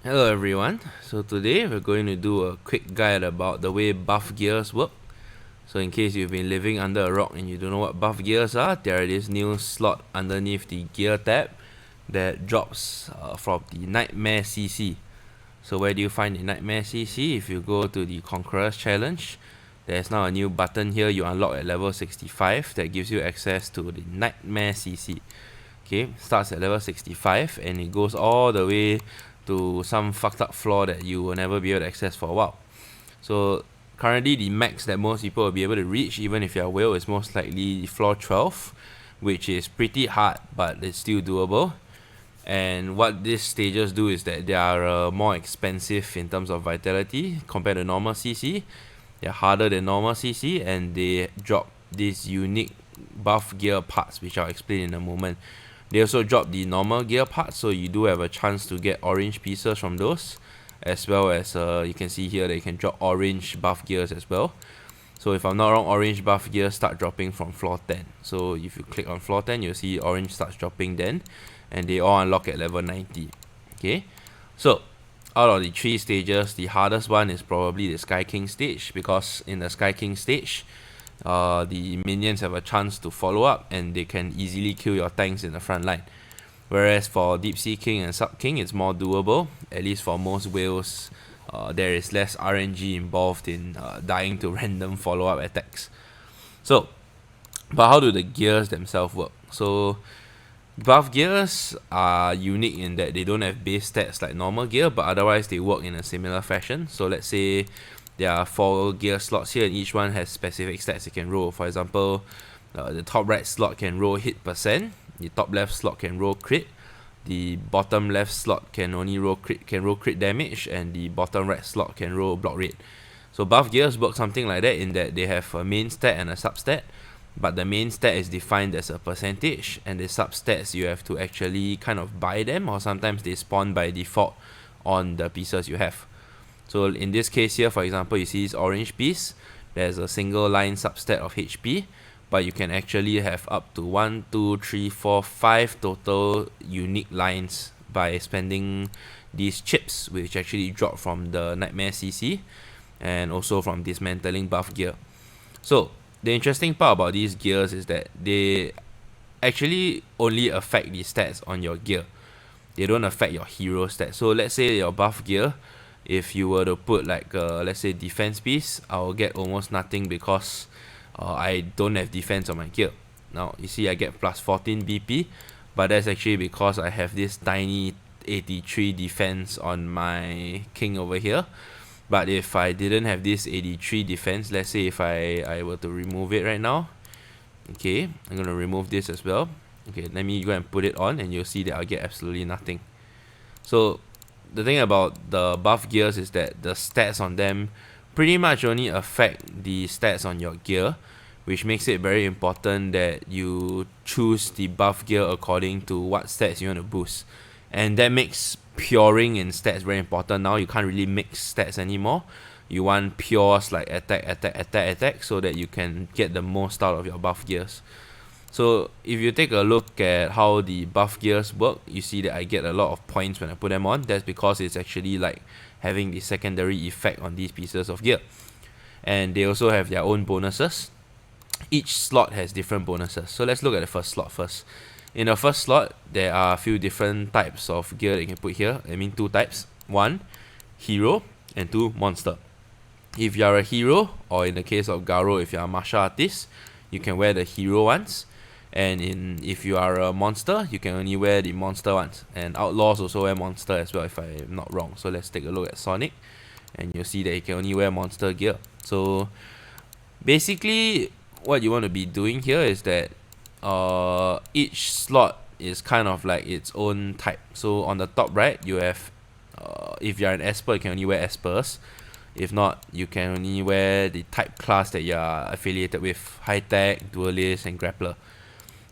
Hello everyone, so today we're going to do a quick guide about the way buff gears work. So in case you've been living under a rock and you don't know what buff gears are, there is this new slot underneath the gear tab that drops from the Nightmare CC. So where do you find the Nightmare CC? If you go to the Conqueror's Challenge, there's now a new button here you unlock at level 65 that gives you access to the Nightmare CC. Okay, starts at level 65 and it goes all the way to some fucked up floor that you will never be able to access for a while. So currently the max that most people will be able to reach, even if you're a whale, is most likely floor 12, which is pretty hard but it's still doable. And what these stages do is that they are more expensive in terms of vitality compared to normal CC. They're harder than normal CC and they drop these unique buff gear parts, which I'll explain in a moment. They also drop the normal gear parts, so you do have a chance to get orange pieces from those, as well as you can see here they can drop orange buff gears as well. So if I'm not wrong, orange buff gears start dropping from floor 10. So if you click on floor 10, you'll see orange starts dropping then, and they all unlock at level 90. Okay, so out of the 3 stages, the hardest one is probably the Sky King stage, because in the Sky King stage, the minions have a chance to follow up and they can easily kill your tanks in the front line. Whereas for Deep Sea King and Sub King, it's more doable. At least for most whales, there is less RNG involved in dying to random follow-up attacks. So, but how do the gears themselves work? So, buff gears are unique in that they don't have base stats like normal gear, but otherwise they work in a similar fashion. So let's say there are 4 gear slots here and each one has specific stats it can roll. For example, the top right slot can roll hit percent, the top left slot can roll crit, the bottom left slot can only roll crit damage, and the bottom right slot can roll block rate. So buff gears work something like that in that they have a main stat and a substat, but the main stat is defined as a percentage and the substats you have to actually kind of buy them, or sometimes they spawn by default on the pieces you have. So in this case here, for example, you see this orange piece, there's a single line substat of HP, but you can actually have up to 1, 2, 3, 4, 5 total unique lines by spending these chips, which actually drop from the Nightmare CC and also from dismantling buff gear. So the interesting part about these gears is that they actually only affect the stats on your gear. They don't affect your hero stats. So let's say your buff gear, if you were to put like let's say defense piece, I'll get almost nothing because I don't have defense on my gear. Now you see I get plus 14 BP, but that's actually because I have this tiny 83 defense on my king over here. But if I didn't have this 83 defense, let's say if I were to remove it right now, okay, I'm gonna remove this as well. Okay, let me go and put it on and you'll see that I'll get absolutely nothing. So the thing about the buff gears is that the stats on them pretty much only affect the stats on your gear, which makes it very important that you choose the buff gear according to what stats you want to boost. And that makes puring in stats very important. Now you can't really mix stats anymore. You want pures like attack so that you can get the most out of your buff gears. So if you take a look at how the buff gears work, you see that I get a lot of points when I put them on. That's because it's actually like having the secondary effect on these pieces of gear. And they also have their own bonuses. Each slot has different bonuses. So let's look at the first slot first. In the first slot, there are a few different types of gear that you can put here. I mean 2 types. 1, hero, and 2, monster. If you are a hero, or in the case of Garo, if you are a martial artist, you can wear the hero ones. And if you are a monster, you can only wear the monster ones. And outlaws also wear monster as well, if I'm not wrong. So let's take a look at Sonic, and you'll see that he can only wear monster gear. So basically, what you want to be doing here is that each slot is kind of like its own type. So on the top right, you have if you're an Esper, you can only wear Espers. If not, you can only wear the type class that you are affiliated with: high tech, duelist, and grappler.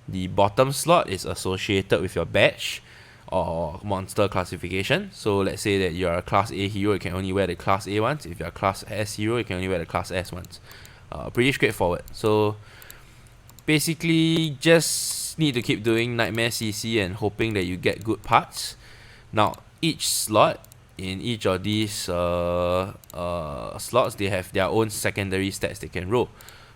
The bottom slot is associated with your badge or monster classification. So let's say that you're a class A hero, you can only wear the class A ones. If you're a class S hero, you can only wear the class S ones. Pretty straightforward. So basically just need to keep doing Nightmare CC and hoping that you get good parts. Now each slot in each of these slots, they have their own secondary stats they can roll.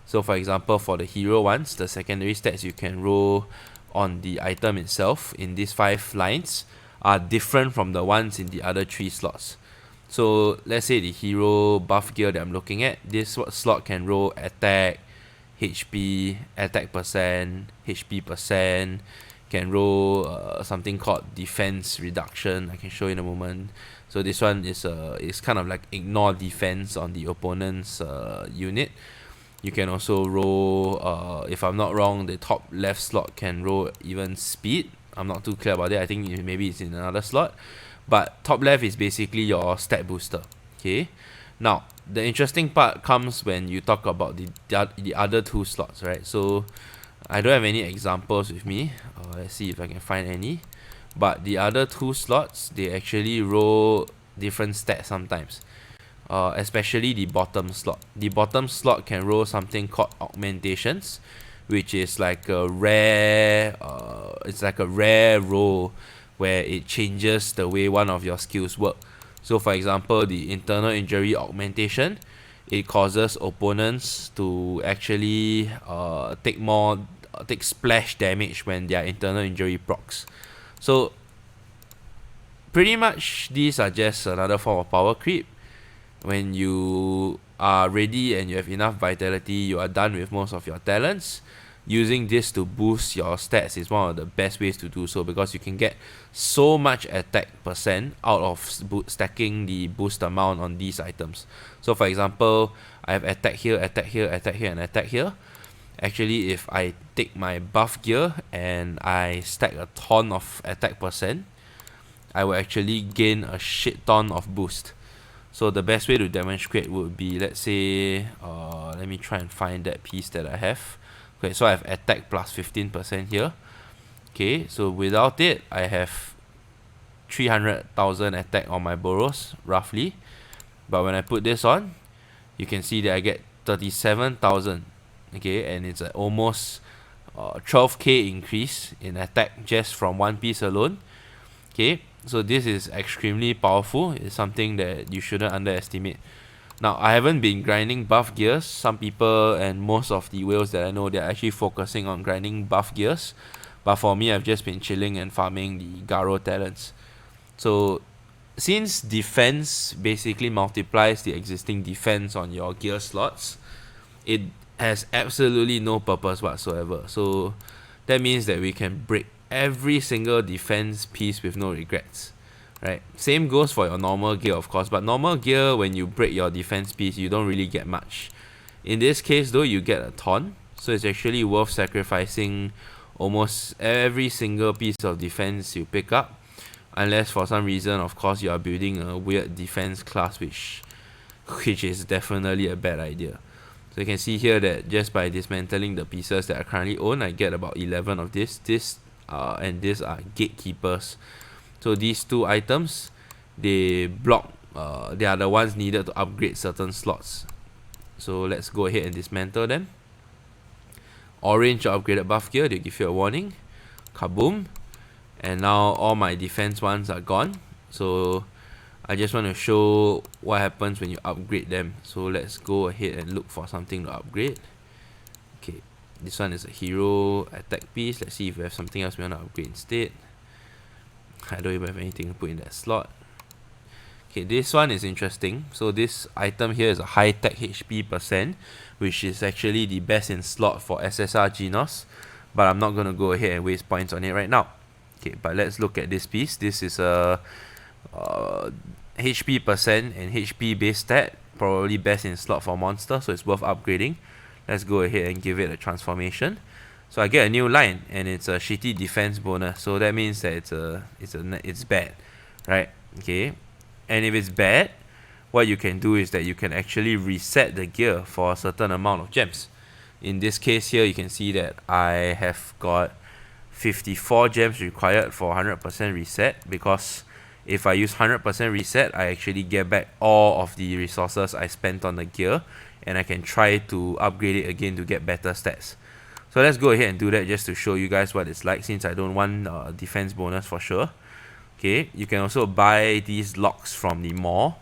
So for example, for the hero ones, the secondary stats you can roll on the item itself in these 5 lines are different from the ones in the other 3 slots. So let's say the hero buff gear that I'm looking at, this slot can roll attack, HP, attack percent, HP percent, can roll something called defense reduction. I can show you in a moment. So this one is kind of like ignore defense on the opponent's unit. You can also roll, if I'm not wrong, the top left slot can roll even speed. I'm not too clear about it. I think maybe it's in another slot. But top left is basically your stat booster. Okay. Now, the interesting part comes when you talk about the other 2 slots, right? So, I don't have any examples with me. Let's see if I can find any. But the other 2 slots, they actually roll different stats sometimes. Especially the bottom slot. The bottom slot can roll something called augmentations, which is like a rare. It's like a rare roll where it changes the way one of your skills work. So for example, the internal injury augmentation, it causes opponents to actually take splash damage when their internal injury procs. So pretty much these are just another form of power creep. When you are ready and you have enough vitality, you are done with most of your talents, using this to boost your stats is one of the best ways to do so, because you can get so much attack percent out of stacking the boost amount on these items. So for example, I have attack here, attack here, attack here, and attack here. Actually, if I take my buff gear and I stack a ton of attack percent, I will actually gain a shit ton of boost. So the best way to demonstrate would be, let's say, let me try and find that piece that I have. Okay, so I have attack plus 15% here. Okay, so without it, I have 300,000 attack on my Boros, roughly. But when I put this on, you can see that I get 37,000. Okay, and it's almost 12k increase in attack just from one piece alone. Okay, so this is extremely powerful. It's something that you shouldn't underestimate. Now, I haven't been grinding buff gears. Some people and most of the whales that I know, they're actually focusing on grinding buff gears. But for me, I've just been chilling and farming the Garo talents. So, since defense basically multiplies the existing defense on your gear slots, it has absolutely no purpose whatsoever. So, that means that we can break every single defense piece with no regrets. Right, same goes for your normal gear, of course, but normal gear, when you break your defense piece, you don't really get much. In this case though, you get a ton, so it's actually worth sacrificing almost every single piece of defense you pick up, unless for some reason, of course, you are building a weird defense class, which is definitely a bad idea. So you can see here that just by dismantling the pieces that I currently own, I get about 11 of this, and these are gatekeepers. So these 2 items, they block, they are the ones needed to upgrade certain slots. So let's go ahead and dismantle them. Orange upgraded buff gear, they give you a warning. Kaboom. And now all my defense ones are gone. So I just want to show what happens when you upgrade them. So let's go ahead and look for something to upgrade. Okay, this one is a hero attack piece. Let's see if we have something else we want to upgrade instead. I don't even have anything to put in that slot. Okay, this one is interesting. So this item here is a high tech HP percent, which is actually the best in slot for SSR Genos, but I'm not going to go ahead and waste points on it right now. Okay, but let's look at this piece. This is a HP percent and HP base stat, probably best in slot for monster, so it's worth upgrading. Let's go ahead and give it a transformation. So I get a new line, and it's a shitty defense bonus. So that means that it's bad, right? Okay, and if it's bad, what you can do is that you can actually reset the gear for a certain amount of gems. In this case here, you can see that I have got 54 gems required for 100% reset, because if I use 100% reset, I actually get back all of the resources I spent on the gear, and I can try to upgrade it again to get better stats. So let's go ahead and do that just to show you guys what it's like, since I don't want defense bonus for sure. Okay, you can also buy these locks from the mall.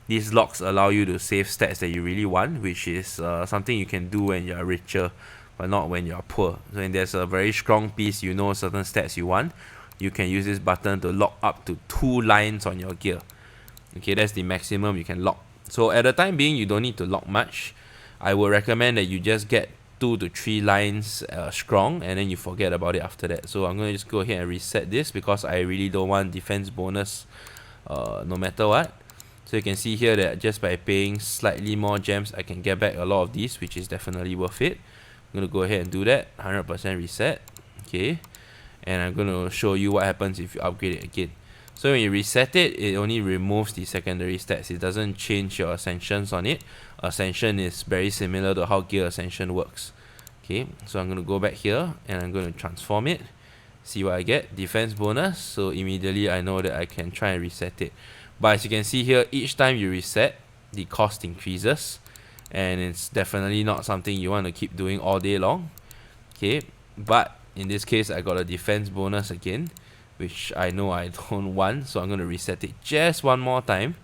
These locks allow you to save stats that you really want, which is something you can do when you're richer, but not when you're poor. So when there's a very strong piece, you know certain stats you want, you can use this button to lock up to 2 lines on your gear. Okay, that's the maximum you can lock. So at the time being, you don't need to lock much. I would recommend that you just get 2 to 3 lines strong, and then you forget about it after that. So I'm going to just go ahead and reset this because I really don't want defense bonus no matter what. So you can see here that just by paying slightly more gems, I can get back a lot of these, which is definitely worth it. I'm going to go ahead and do that, 100% reset. Okay, and I'm going to show you what happens if you upgrade it again. So when you reset it, it only removes the secondary stats. It doesn't change your ascensions on it. Ascension is very similar to how gear ascension works. Okay, so I'm going to go back here and I'm going to transform it. See what I get. Defense bonus. So immediately I know that I can try and reset it. But as you can see here, each time you reset, the cost increases. And it's definitely not something you want to keep doing all day long. Okay, but in this case, I got a defense bonus again, which I know I don't want, so I'm going to reset it just one more time.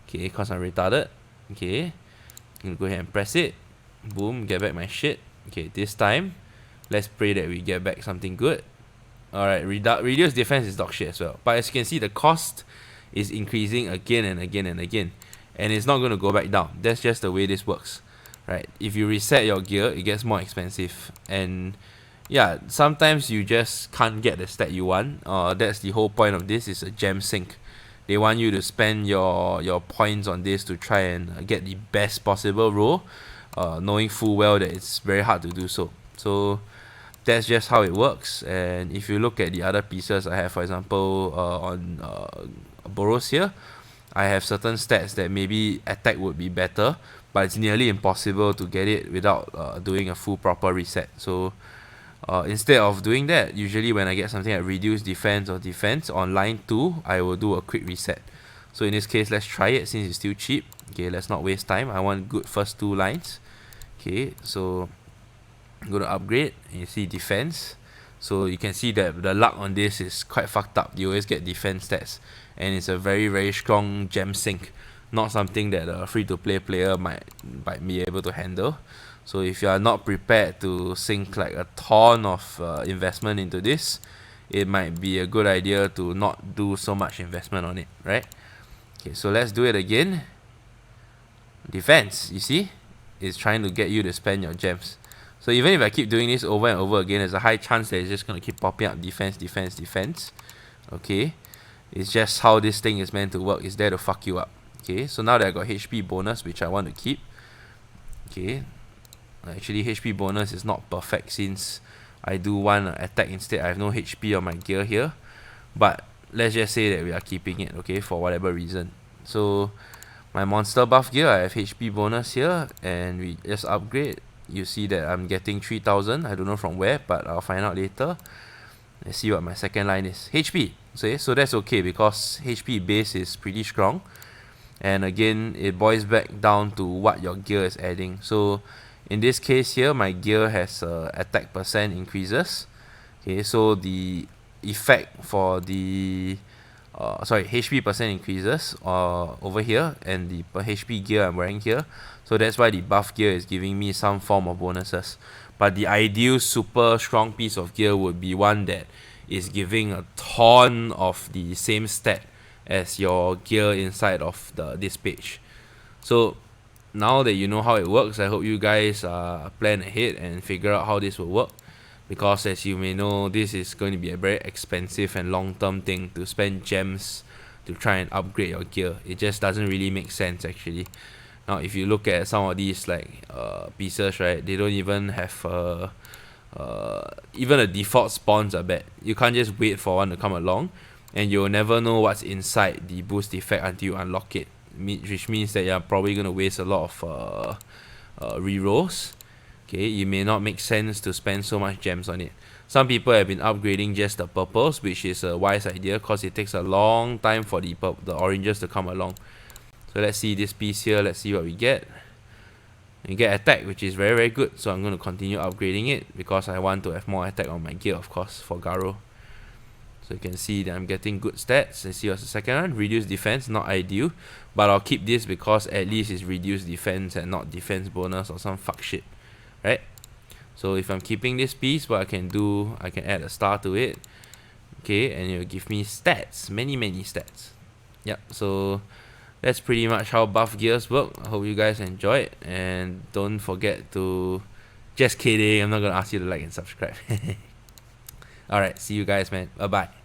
Okay, because I'm retarded. Okay, I'm going to go ahead and press it. Boom, get back my shit. Okay, this time, let's pray that we get back something good. Alright, reduce defense is dog shit as well. But as you can see, the cost is increasing again and again and again. And it's not going to go back down. That's just the way this works. Right? If you reset your gear, it gets more expensive. And yeah, sometimes you just can't get the stat you want. That's the whole point of this, is a gem sink. They want you to spend your points on this to try and get the best possible roll, knowing full well that it's very hard to do so. So that's just how it works. And if you look at the other pieces I have, for example, on Boros here, I have certain stats that maybe attack would be better, but it's nearly impossible to get it without doing a full proper reset. So instead of doing that, usually when I get something like reduced defense or defense on line 2, I will do a quick reset. So in this case, let's try it since it's still cheap. Okay, let's not waste time. I want good first 2 lines. Okay, so I'm going to upgrade, and you see defense. So you can see that the luck on this is quite fucked up. You always get defense stats, and it's a very, very strong gem sink. Not something that a free-to-play player might be able to handle. So if you are not prepared to sink like a ton of investment into this, it might be a good idea to not do so much investment on it, right? Okay, so let's do it again. Defense, you see? It's trying to get you to spend your gems. So even if I keep doing this over and over again, there's a high chance that it's just going to keep popping up defense, defense, defense. Okay, it's just how this thing is meant to work. It's there to fuck you up. Okay, so now that I got HP bonus, which I want to keep. Okay, actually HP bonus is not perfect since I do want to attack instead. I have no HP on my gear here, but let's just say that we are keeping it, okay, for whatever reason. So my monster buff gear, I have HP bonus here, and we just upgrade. You see that I'm getting 3000. I don't know from where, but I'll find out later. Let's see what my second line is. HP. So that's okay because HP base is pretty strong. And again, it boils back down to what your gear is adding. So in this case here, my gear has attack percent increases. Okay, so the effect for the HP percent increases over here, and the HP gear I'm wearing here. So that's why the buff gear is giving me some form of bonuses. But the ideal super strong piece of gear would be one that is giving a ton of the same stat as your gear inside of this page. So now that you know how it works, I hope you guys plan ahead and figure out how this will work. Because as you may know, this is going to be a very expensive and long-term thing to spend gems to try and upgrade your gear. It just doesn't really make sense actually. Now if you look at some of these like pieces, right, they don't even have even the default spawns are bad. You can't just wait for one to come along, and you'll never know what's inside the boost effect until you unlock it, which means that you're probably going to waste a lot of rerolls. Okay, it may not make sense to spend so much gems on it. Some people have been upgrading just the purples, which is a wise idea because it takes a long time for the oranges to come along. So let's see this piece here. Let's see what we get. You get attack, which is very, very good. So I'm going to continue upgrading it because I want to have more attack on my gear, of course, for Garo. So you can see that I'm getting good stats. And see what's the second one? Reduced defense, not ideal. But I'll keep this because at least it's reduced defense and not defense bonus or some fuck shit. Right? So if I'm keeping this piece, what I can do, I can add a star to it. Okay, and it'll give me stats. Many stats. Yep, so that's pretty much how buff gears work. I hope you guys enjoy it. And don't forget to... Just kidding, I'm not gonna ask you to like and subscribe. Alright, see you guys, man. Bye-bye.